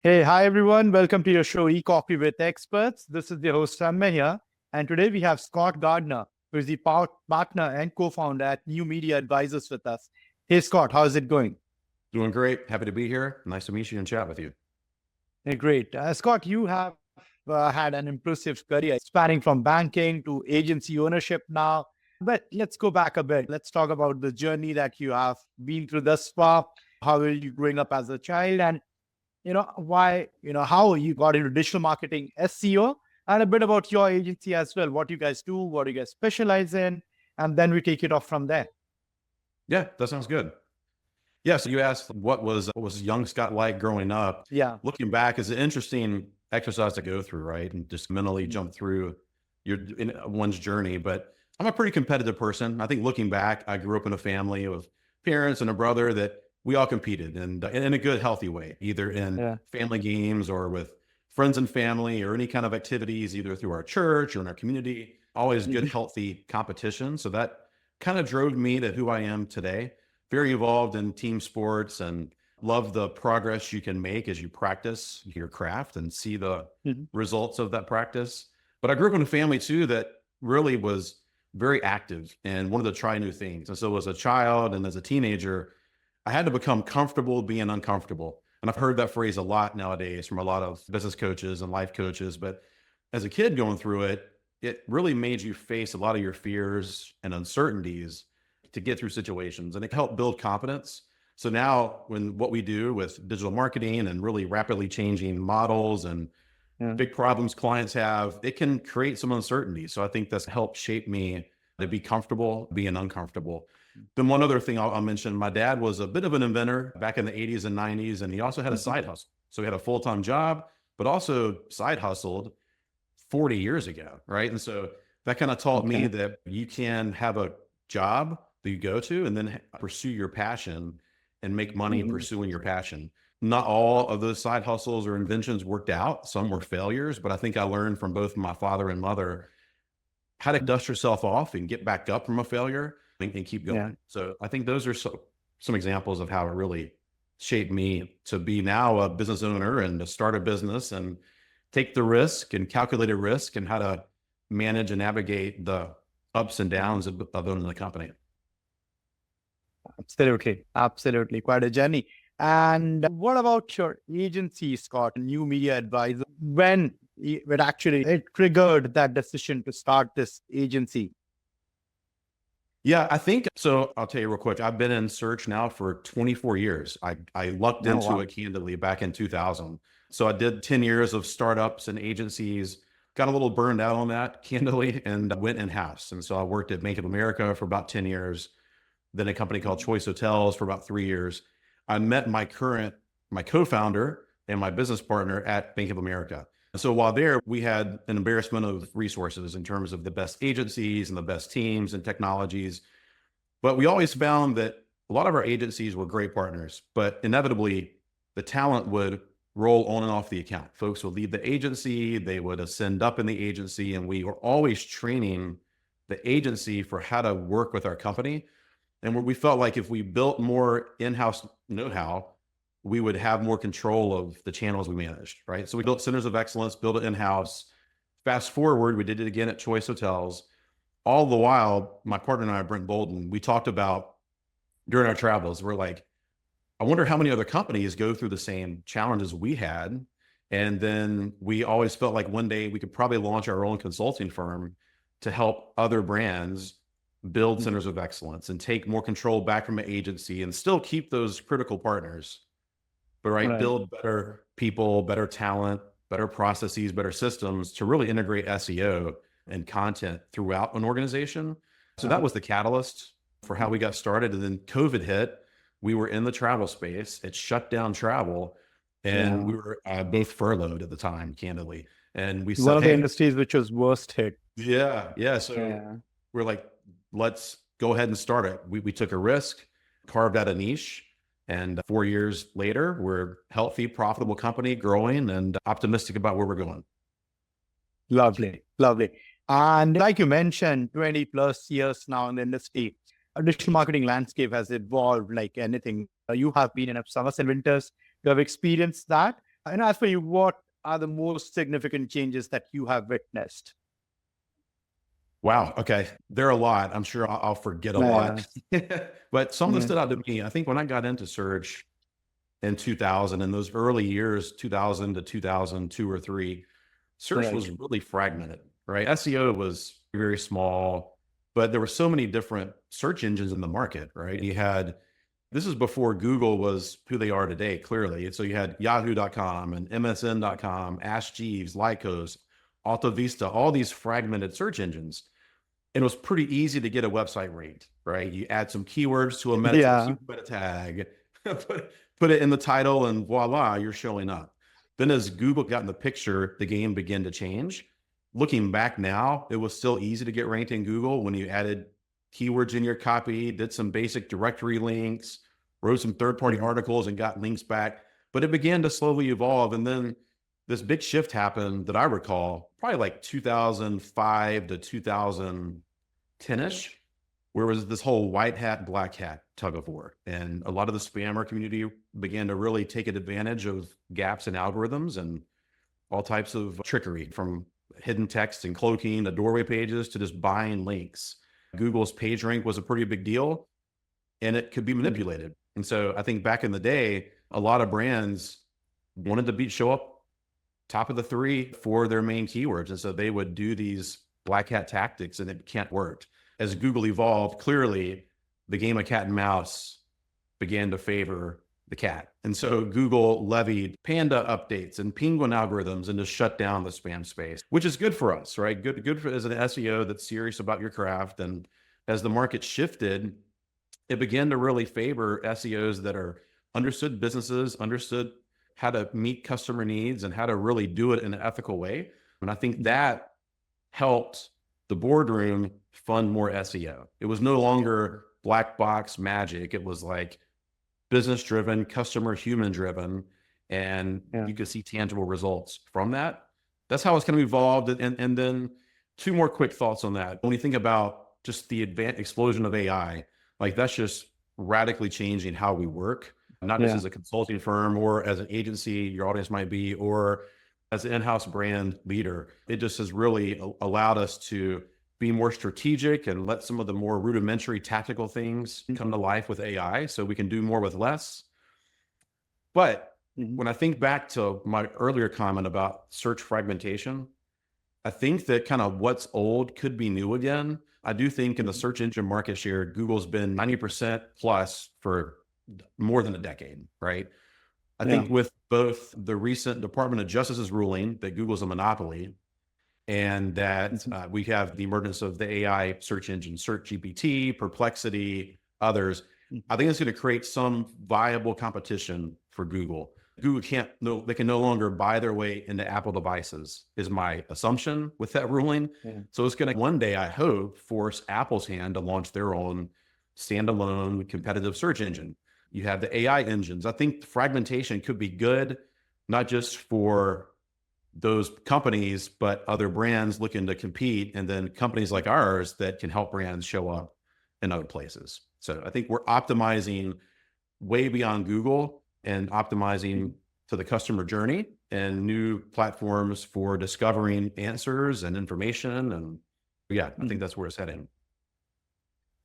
Hey, hi everyone. Welcome to your show, E-Coffee with Experts. This is the host, Sammy here. And today we have Scott Gardner, who is the partner and co-founder at New Media Advisors with us. Hey, Scott, how's it going? Doing great. Happy to be here. Nice to meet you and chat with you. Hey, great. Scott, you have had an impressive career spanning from banking to agency ownership now. But let's go back a bit. Let's talk about the journey that you have been through thus far. How were you growing up as a child? And why, how you got into digital marketing, SEO, and a bit about your agency as well. What you guys do, what you guys specialize in, and then we take it off from there. Yeah, that sounds good. Yeah, so you asked what was young Scott like growing up. Yeah. Looking back is an interesting exercise to go through, right? And just mentally Mhm. jump through one's journey. But I'm a pretty competitive person. I think looking back, I grew up in a family of parents and a brother that we all competed and in a good, healthy way, either in Yeah. family games or with friends and family or any kind of activities, either through our church or in our community. Always good, Mhm. healthy competition. So that kind of drove me to who I am today. Very involved in team sports and love the progress you can make as you practice your craft and see the Mhm. results of that practice. But I grew up in a family too that really was very active and wanted to try new things. And so as a child and as a teenager, I had to become comfortable being uncomfortable. And I've heard that phrase a lot nowadays from a lot of business coaches and life coaches. But as a kid going through it, it really made you face a lot of your fears and uncertainties to get through situations, and it helped build confidence. So now when what we do with digital marketing and really rapidly changing models and Yeah. big problems clients have, it can create some uncertainty. So I think that's helped shape me to be comfortable being uncomfortable. Then one other thing I'll mention, my dad was a bit of an inventor back in the 80s and 90s, and he also had a Mhm. side hustle. So he had a full-time job, but also side hustled 40 years ago, right? And so that kind of taught me Okay. that you can have a job that you go to and then pursue your passion and make money Mhm. pursuing your passion. Not all of those side hustles or inventions worked out. Some were failures, but I think I learned from both my father and mother how to dust yourself off and get back up from a failure and keep Yeah. going. So I think those are some examples of how it really shaped me to be now a business owner and to start a business and take the risk and calculated risk and how to manage and navigate the ups and downs of owning the company. Absolutely. Absolutely. Quite a journey. And what about your agency, Scott, New Media Advisor? When it actually it triggered that decision to start this agency? Yeah, I think so. I'll tell you real quick. I've been in search now for 24 years. I lucked Oh, into wow. it candidly back in 2000. So I did 10 years of startups and agencies, got a little burned out on that candidly, and went in house. And so I worked at Bank of America for about 10 years, then a company called Choice Hotels for about 3 years. I met my co-founder and my business partner at Bank of America. So while there, we had an embarrassment of resources in terms of the best agencies and the best teams and technologies. But we always found that a lot of our agencies were great partners, but inevitably the talent would roll on and off the account. Folks would leave the agency, they would ascend up in the agency, and we were always training the agency for how to work with our company. And we felt like if we built more in-house know-how, we would have more control of the channels we managed, right? So we built centers of excellence, built it in-house. Fast forward, we did it again at Choice Hotels. All the while, my partner and I, Brent Bolden, we talked about during our travels, we're like, I wonder how many other companies go through the same challenges we had. And then we always felt like one day we could probably launch our own consulting firm to help other brands build Mhm. centers of excellence and take more control back from an agency and still keep those critical partners, but right, Right. build better people, better talent, better processes, better systems to really integrate SEO and content throughout an organization. So that Uh-huh. was the catalyst for how we got started. And then COVID hit. We were in the travel space. It shut down travel, and Yeah. we were both furloughed at the time, candidly. And we One said, of the "Hey, industries which was worst hit. yeah, yeah." So Yeah. we're like, let's go ahead and start it. We took a risk, carved out a niche, and 4 years later, we're healthy, profitable company, growing, and optimistic about where we're going. Lovely. Lovely. And like you mentioned, 20 plus years now in the industry, digital marketing landscape has evolved like anything. You have been in summers and winters. You have experienced that. And as for you, what are the most significant changes that you have witnessed? Wow. Okay. There are a lot. I'm sure I'll forget a Yeah. lot, but some that Yeah. stood out to me, I think when I got into search in 2000, in those early years, 2000 to 2002 or three, search Right. was really fragmented, right? SEO was very small, but there were so many different search engines in the market, right? You had, this is before Google was who they are today, clearly. And so you had yahoo.com and msn.com, Ask Jeeves, Lycos, Alta Vista, all these fragmented search engines. And it was pretty easy to get a website ranked, right? You add some keywords to a Yeah. keyword meta tag, put it in the title, and voila, you're showing up. Then as Google got in the picture, the game began to change. Looking back now, it was still easy to get ranked in Google when you added keywords in your copy, did some basic directory links, wrote some third-party Mhm. articles and got links back. But it began to slowly evolve. And then this big shift happened that I recall, probably like 2005 to 2010-ish, where was this whole white hat, black hat tug of war. And a lot of the spammer community began to really take advantage of gaps in algorithms and all types of trickery, from hidden text and cloaking to doorway pages to just buying links. Google's page rank was a pretty big deal, and it could be Mhm. manipulated. And so I think back in the day, a lot of brands wanted to show up top of the three for their main keywords. And so they would do these black hat tactics, and it can't work. As Google evolved, clearly the game of cat and mouse began to favor the cat. And so Google levied panda updates and penguin algorithms and just shut down the spam space, which is good for us, right? Good for as an SEO that's serious about your craft. And as the market shifted, it began to really favor SEOs that are understood businesses, understood how to meet customer needs and how to really do it in an ethical way. And I think that helped the boardroom fund more SEO. It was no longer black box magic. It was like business driven, customer human driven, and Yeah. you could see tangible results from that. That's how it's kind of evolved. And then two more quick thoughts on that. When you think about just the explosion of AI, like that's just radically changing how we work, not just Yeah. as a consulting firm or as an agency, your audience might be, or as an in-house brand leader. It just has really allowed us to be more strategic and let some of the more rudimentary tactical things come to life with AI so we can do more with less. But Mhm. when I think back to my earlier comment about search fragmentation, I think that kind of what's old could be new again. I do think in the Mhm. search engine market share, Google's been 90% plus for more than a decade, right? I Yeah. think with both the recent Department of Justice's ruling that Google's a monopoly, and that Mhm. we have the emergence of the AI search engine, Search GPT, Perplexity, others. Mhm. I think it's going to create some viable competition for Google. Google can't, no, they can no longer buy their way into Apple devices, is my assumption with that ruling. Yeah. So it's going to one day, I hope, force Apple's hand to launch their own standalone competitive search engine. You have the AI engines. I think fragmentation could be good, not just for those companies, but other brands looking to compete, and then companies like ours that can help brands show up in other places. So I think we're optimizing way beyond Google and optimizing Mhm. to the customer journey and new platforms for discovering answers and information. And yeah, I think Mhm. that's where it's heading.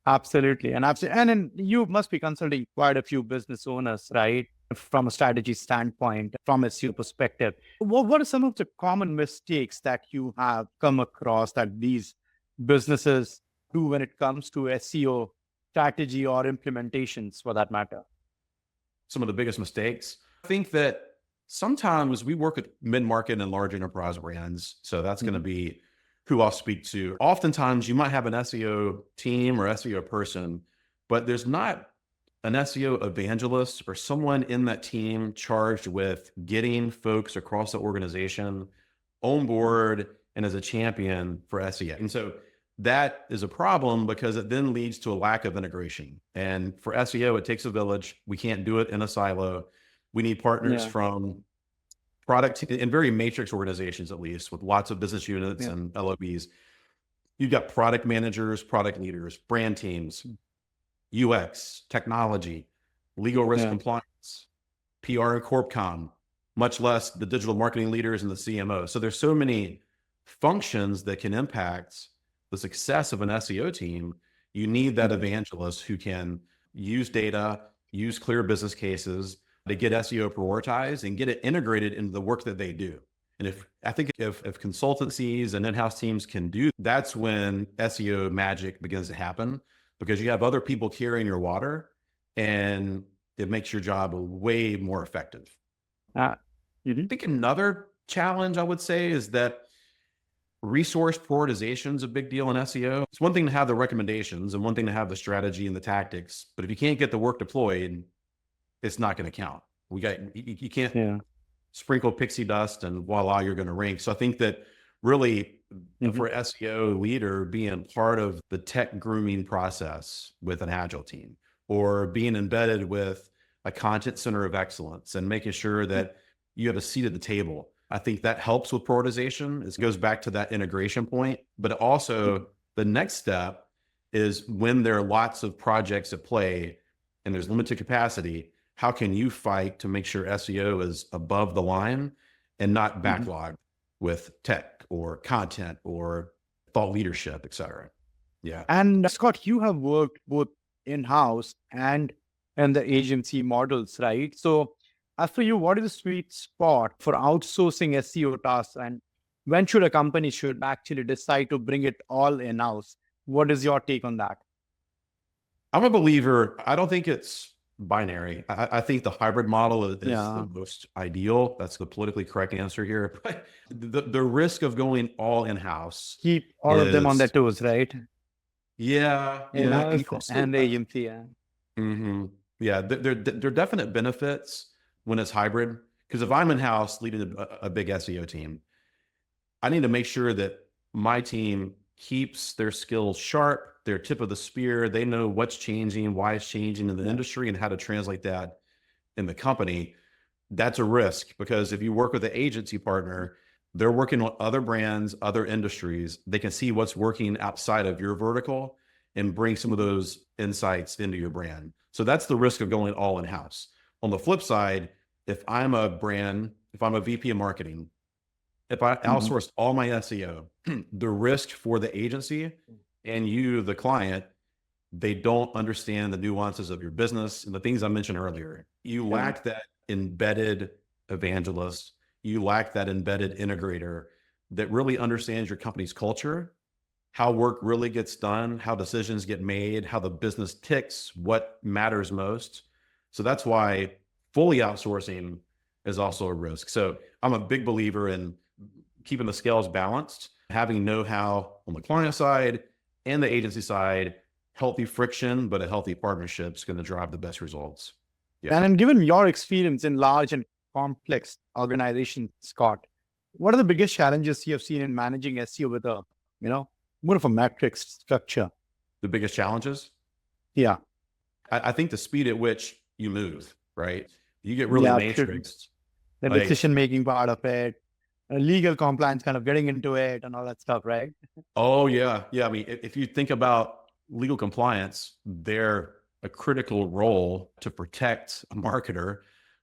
Absolutely. And then you must be consulting quite a few business owners, right? From a strategy standpoint, from a SEO perspective. What are some of the common mistakes that you have come across that these businesses do when it comes to SEO strategy or implementations for that matter? Some of the biggest mistakes. I think that sometimes we work with mid-market and large enterprise brands. So that's going to Mhm. be who I'll speak to. Oftentimes you might have an SEO team or SEO person, but there's not an SEO evangelist or someone in that team charged with getting folks across the organization on board and as a champion for SEO. And so that is a problem because it then leads to a lack of integration. And for SEO, it takes a village. We can't do it in a silo. We need partners Yeah. from product in very matrix organizations, at least with lots of business units Yeah. and LOBs. You've got product managers, product leaders, brand teams, UX, technology, legal risk Yeah. compliance, PR and corp com, much less the digital marketing leaders and the CMO. So there's so many functions that can impact the success of an SEO team. You need that evangelist who can use data, use clear business cases to get SEO prioritized and get it integrated into the work that they do. And if consultancies and in-house teams can do, that's when SEO magic begins to happen, because you have other people carrying your water and it makes your job way more effective. Uh, I think another challenge I would say is that resource prioritization is a big deal in SEO. It's one thing to have the recommendations and one thing to have the strategy and the tactics, but if you can't get the work deployed, it's not going to count. You can't yeah. sprinkle pixie dust and voila, you're going to rank. So I think that really for SEO leader, being part of the tech grooming process with an agile team, or being embedded with a content center of excellence and making sure that you have a seat at the table, I think that helps with prioritization. It goes back to that integration point, but also the next step is when there are lots of projects at play and there's limited capacity, how can you fight to make sure SEO is above the line and not backlogged with tech or content or thought leadership, et cetera? Yeah. And Scott, you have worked both in-house and in the agency models, right? So as for you, what is the sweet spot for outsourcing SEO tasks, and when should a company should actually decide to bring it all in-house? What is your take on that? I'm a believer. I don't think it's binary. I think the hybrid model is the most ideal. That's the politically correct answer here. But the risk of going all in-house, Keep all of them on their toes, right? yeah, In-house and the agency, yeah. Yeah, there are definite benefits when it's hybrid, because if I'm in-house leading a big SEO team, I need to make sure that my team keeps their skills sharp, their tip of the spear. They know what's changing, why it's changing in the industry, and how to translate that in the company. That's a risk, because if you work with an agency partner, they're working on other brands, other industries. They can see what's working outside of your vertical and bring some of those insights into your brand. So that's the risk of going all in-house. On the flip side, if I'm a brand, if I'm a VP of marketing, if I outsourced all my SEO, the risk for the agency and you, the client, they don't understand the nuances of your business and the things I mentioned earlier. You lack that embedded evangelist. You lack that embedded integrator that really understands your company's culture, how work really gets done, how decisions get made, how the business ticks, what matters most. So that's why fully outsourcing is also a risk. So I'm a big believer in keeping the scales balanced, having know-how on the client side and the agency side. Healthy friction, but a healthy partnership is going to drive the best results. Yeah. And given your experience in large and complex organizations, Scott, what are the biggest challenges you have seen in managing SEO with a, more of a matrix structure? The biggest challenges? Yeah. I think the speed at which you move, right? You get really matrixed. The decision-making part of it, legal compliance, kind of getting into it and all that stuff, right? Oh, yeah. Yeah. I mean, if you think about legal compliance, they're a critical role to protect a marketer,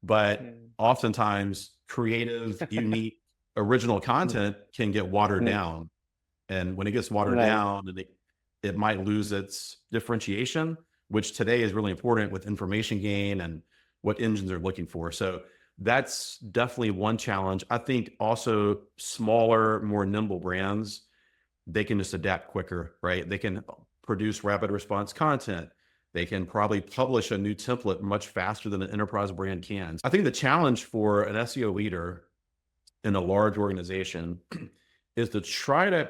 but oftentimes creative, unique, original content can get watered down. And when it gets watered down, it might lose its differentiation, which today is really important with information gain and what engines are looking for. So that's definitely one challenge. I think also smaller, more nimble brands, they can just adapt quicker, right? They can produce rapid response content. They can probably publish a new template much faster than an enterprise brand can. I think the challenge for an SEO leader in a large organization is to try to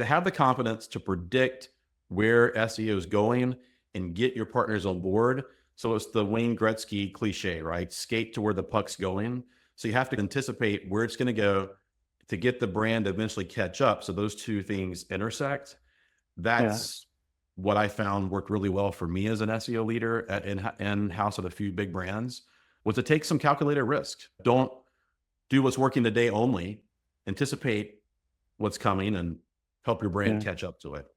have the confidence to predict where SEO is going and get your partners on board. So it's the Wayne Gretzky cliche, right? Skate to where the puck's going. So you have to anticipate where it's going to go to get the brand to eventually catch up. So those two things intersect. That's what I found worked really well for me as an SEO leader at in-house at a few big brands, was to take some calculated risk. Don't do what's working today only. Anticipate what's coming and help your brand catch up to it.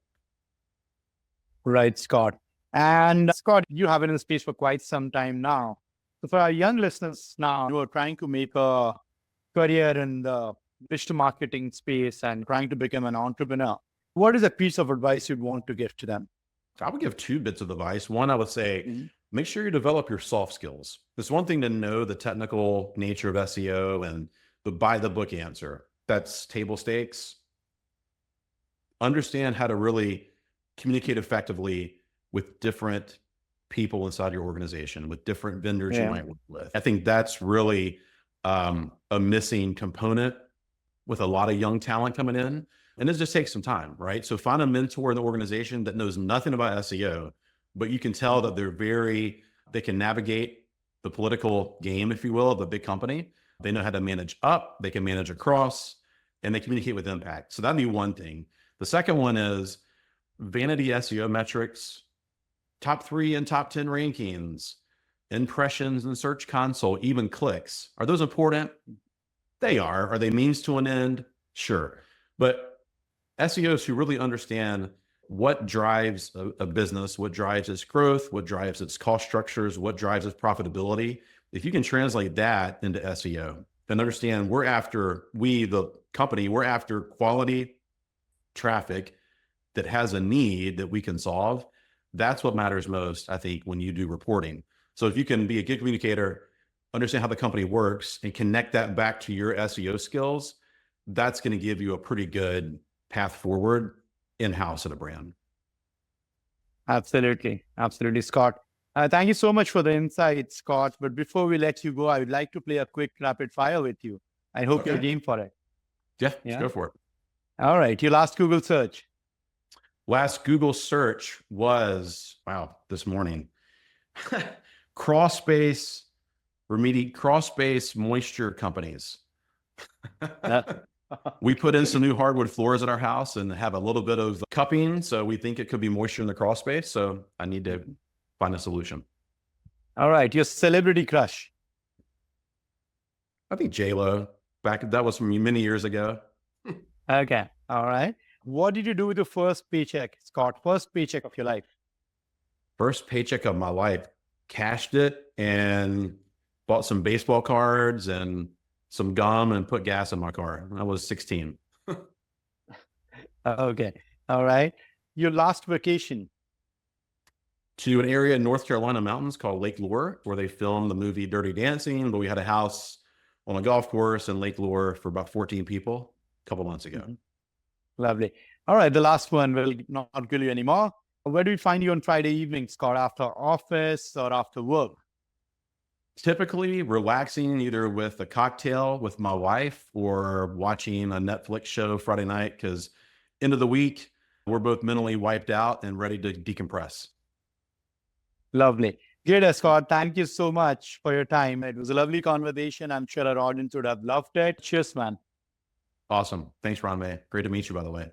Right, Scott. And Scott, you have been in the space for quite some time now. So for our young listeners now who are trying to make a career in the digital marketing space and trying to become an entrepreneur, what is a piece of advice you'd want to give to them? I would give two bits of advice. One, I would say, Mhm. make sure you develop your soft skills. It's one thing to know the technical nature of SEO and the by the book answer. That's table stakes. Understand how to really communicate effectively with different people inside your organization, with different vendors you Yeah. might work with. I think that's really a missing component with a lot of young talent coming in. And it just takes some time, right? So find a mentor in the organization that knows nothing about SEO, but you can tell that they can navigate the political game, if you will, of a big company. They know how to manage up, they can manage across, and they communicate with impact. So that'd be one thing. The second one is vanity SEO metrics, top 3 and top 10 rankings, impressions and search console, even clicks. Are those important? They are. Are they means to an end? Sure. But SEOs who really understand what drives a business, what drives its growth, what drives its cost structures, what drives its profitability, if you can translate that into SEO, then understand the company, we're after quality traffic that has a need that we can solve. That's what matters most, I think, when you do reporting. So if you can be a good communicator, understand how the company works, and connect that back to your SEO skills, that's going to give you a pretty good path forward in-house at a brand. Absolutely. Absolutely, Scott. Thank you so much for the insight, Scott. But before we let you go, I would like to play a quick rapid fire with you. I hope you're Okay. game for it. Yeah, let's Yeah. go for it. All right. Your last Google search. Last Google search was, this morning. Crawl space moisture companies. We put in some new hardwood floors at our house and have a little bit of cupping. So we think it could be moisture in the crawl space. So I need to find a solution. All right. Your celebrity crush. I think J-Lo, that was from many years ago. Okay. All right. What did you do with your first paycheck, Scott? First paycheck of your life. First paycheck of my life, cashed it and bought some baseball cards and some gum and put gas in my car. I was 16. Okay. All right. Your last vacation. To an area in North Carolina mountains called Lake Lure, where they filmed the movie Dirty Dancing. But we had a house on a golf course in Lake Lure for about 14 people a couple months ago. Mhm. Lovely. All right. The last one will not kill you anymore. Where do we find you on Friday evening, Scott? After office or after work? Typically relaxing either with a cocktail with my wife or watching a Netflix show Friday night, because end of the week, we're both mentally wiped out and ready to decompress. Lovely. Good, Scott. Thank you so much for your time. It was a lovely conversation. I'm sure our audience would have loved it. Cheers, man. Awesome. Thanks, Ron May. Great to meet you, by the way.